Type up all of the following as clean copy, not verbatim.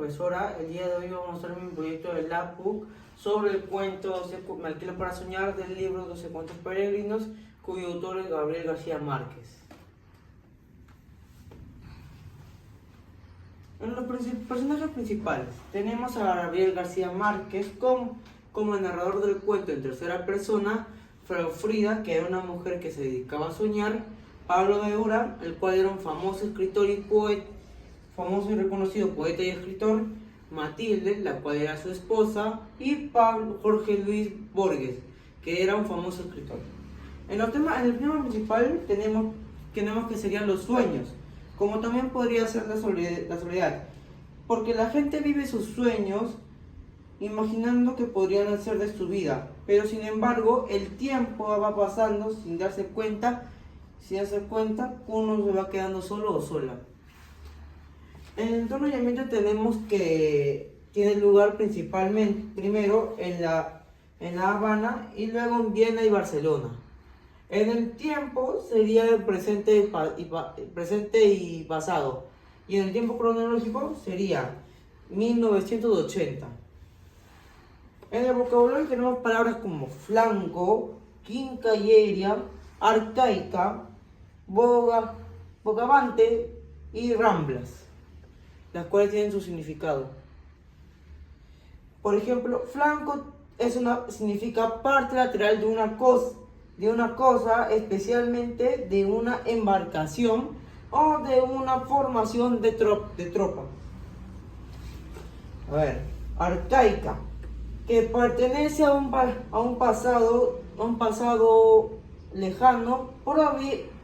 profesora. El día de hoy vamos a mostrar mi proyecto de Lapbook sobre el cuento Me alquilo para soñar del libro 12 cuentos peregrinos, cuyo autor es Gabriel García Márquez. En los personajes principales tenemos a Gabriel García Márquez como el narrador del cuento en tercera persona, Frau Frida, que era una mujer que se dedicaba a soñar, Pablo de Ura, el cual era un famoso escritor y poeta, famoso y reconocido poeta y escritor, Matilde, la cual era su esposa, y Jorge Luis Borges, que era un famoso escritor. En el tema principal tenemos que serían los sueños, como también podría ser la soledad, porque la gente vive sus sueños imaginando que podrían ser de su vida, pero sin embargo el tiempo va pasando sin darse cuenta, uno se va quedando solo o sola. En el entorno y ambiente tenemos que tiene lugar primero en La Habana y luego en Viena y Barcelona. En el tiempo sería el presente y pasado, y en el tiempo cronológico sería 1980. En el vocabulario tenemos palabras como flanco, quincalleria, arcaica, bogavante y ramblas, las cuales tienen su significado. Por ejemplo, flanco significa parte lateral de una cosa, especialmente de una embarcación o de una formación de tropa. A ver, arcaica, que pertenece a un pasado lejano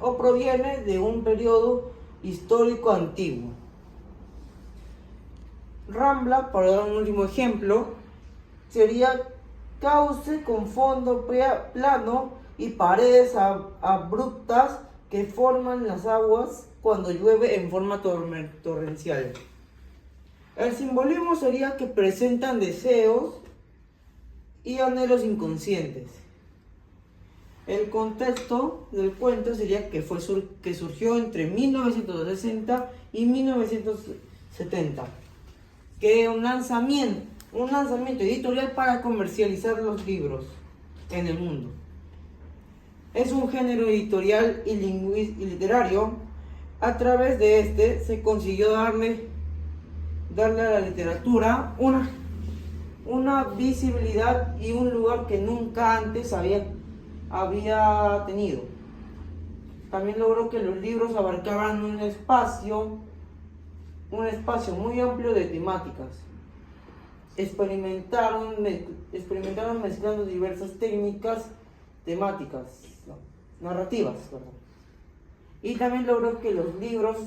o proviene de un periodo histórico antiguo. Rambla, para dar un último ejemplo, sería cauce con fondo plano y paredes abruptas que forman las aguas cuando llueve en forma torrencial. El simbolismo sería que presentan deseos y anhelos inconscientes. El contexto del cuento sería que surgió entre 1960 y 1970, que es un lanzamiento editorial para comercializar los libros en el mundo. Es un género editorial y literario. A través de este se consiguió darle a la literatura una visibilidad y un lugar que nunca antes había tenido. También logró que los libros abarcaran un espacio muy amplio de temáticas. Experimentaron mezclando diversas narrativas. Y también logró que los libros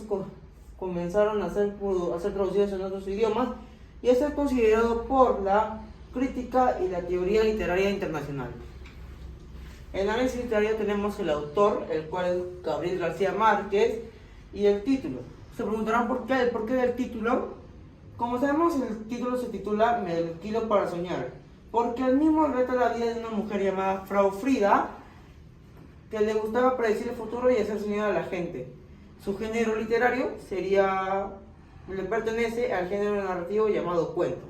comenzaron a ser traducidos en otros idiomas y a ser considerados por la crítica y la teoría literaria internacional. En el análisis literario tenemos el autor, el cual es Gabriel García Márquez, y el título. Se preguntarán por qué del título. Como sabemos, el título se titula Me alquilo para soñar, porque el mismo relata la vida de una mujer llamada Frau Frida, que le gustaba predecir el futuro y hacer soñar a la gente. Su género literario le pertenece al género narrativo llamado cuento.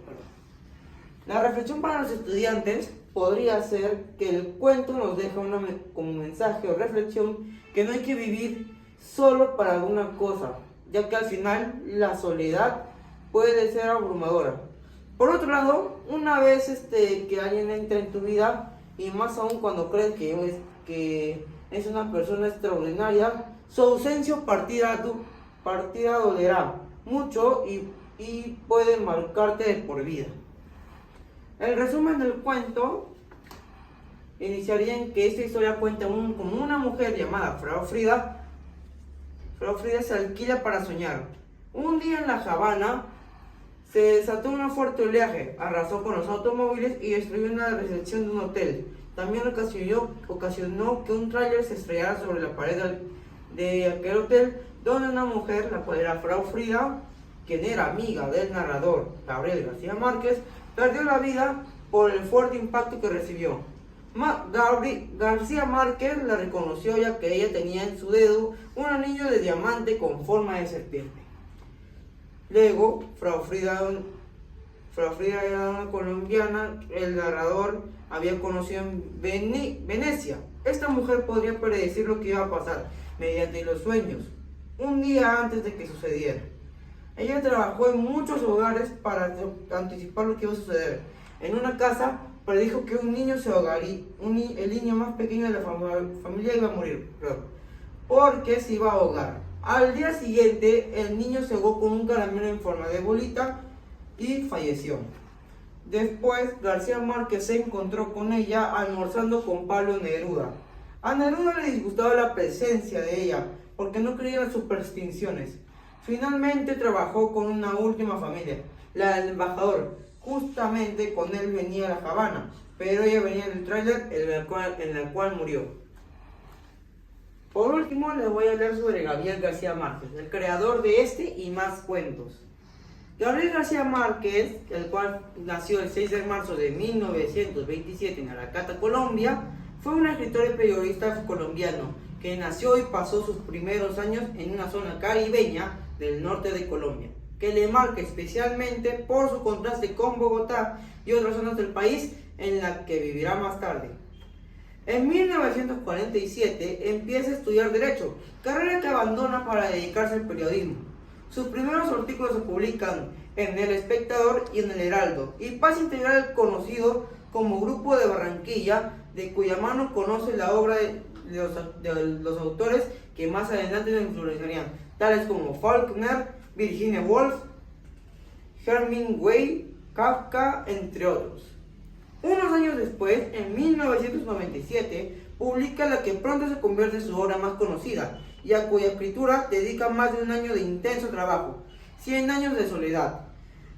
La reflexión para los estudiantes podría ser que el cuento nos deja como mensaje o reflexión que no hay que vivir solo para alguna cosa, ya que al final la soledad puede ser abrumadora. Por otro lado, una vez que alguien entra en tu vida, y más aún cuando crees que es una persona extraordinaria, su ausencia o partida dolerá mucho y puede marcarte de por vida. El resumen del cuento iniciaría en que esta historia cuenta como una mujer llamada Frau Frida. Frau Frida se alquila para soñar. Un día en La Habana se desató un fuerte oleaje, arrasó con los automóviles y destruyó una recepción de un hotel. También ocasionó que un tráiler se estrellara sobre la pared de aquel hotel, donde una mujer, la cual era Frau Frida, quien era amiga del narrador Gabriel García Márquez, perdió la vida por el fuerte impacto que recibió. García Márquez la reconoció, ya que ella tenía en su dedo un anillo de diamante con forma de serpiente. Luego, Frau Frida era una colombiana, el narrador había conocido en Venecia. Esta mujer podría predecir lo que iba a pasar mediante los sueños, un día antes de que sucediera. Ella trabajó en muchos hogares para anticipar lo que iba a suceder. En una casa predijo que un niño se ahogaría, el niño más pequeño de la familia iba a morir, porque se iba a ahogar. Al día siguiente, el niño se ahogó con un caramelo en forma de bolita y falleció. Después, García Márquez se encontró con ella almorzando con Pablo Neruda. A Neruda le disgustaba la presencia de ella, porque no creía en las supersticiones. Finalmente trabajó con una última familia, la del embajador. Justamente con él venía a La Habana, pero ella venía en el tráiler en el cual murió. Por último, les voy a hablar sobre Gabriel García Márquez, el creador de este y más cuentos. Gabriel García Márquez, el cual nació el 6 de marzo de 1927 en Aracata, Colombia, fue un escritor y periodista colombiano que nació y pasó sus primeros años en una zona caribeña del norte de Colombia, que le marca especialmente por su contraste con Bogotá y otras zonas del país en la que vivirá más tarde. En 1947 empieza a estudiar Derecho, carrera que abandona para dedicarse al periodismo. Sus primeros artículos se publican en El Espectador y en El Heraldo, y pasa a integrar el conocido como Grupo de Barranquilla, de cuya mano conoce la obra de los autores que más adelante lo influenciarían, tales como Faulkner, Virginia Woolf, Hemingway, Kafka, entre otros. Unos años después, en 1997, publica la que pronto se convierte en su obra más conocida, y a cuya escritura dedica más de un año de intenso trabajo, 100 años de soledad.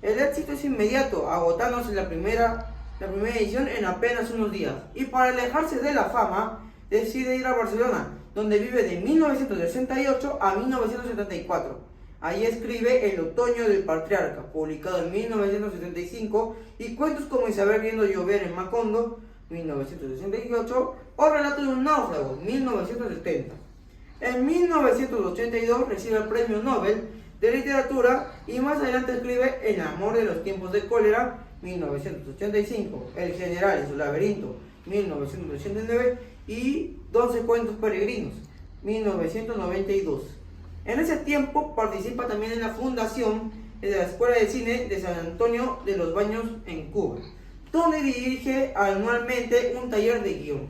El éxito es inmediato, agotándose la primera edición en apenas unos días, y para alejarse de la fama, decide ir a Barcelona, donde vive de 1968 a 1974. Ahí escribe El otoño del patriarca, publicado en 1975, y cuentos como Isabel viendo llover en Macondo, 1968, o Relato de un náufrago, 1970. En 1982 recibe el Premio Nobel de Literatura y más adelante escribe El amor de los tiempos de cólera, 1985, El general y su laberinto, 1989 y 12 cuentos peregrinos, 1992. En ese tiempo participa también en la fundación de la Escuela de Cine de San Antonio de los Baños en Cuba, donde dirige anualmente un taller de guión.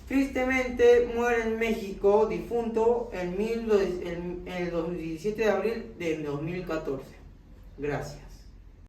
Tristemente muere en México, difunto, el 17 de abril de 2014. Gracias.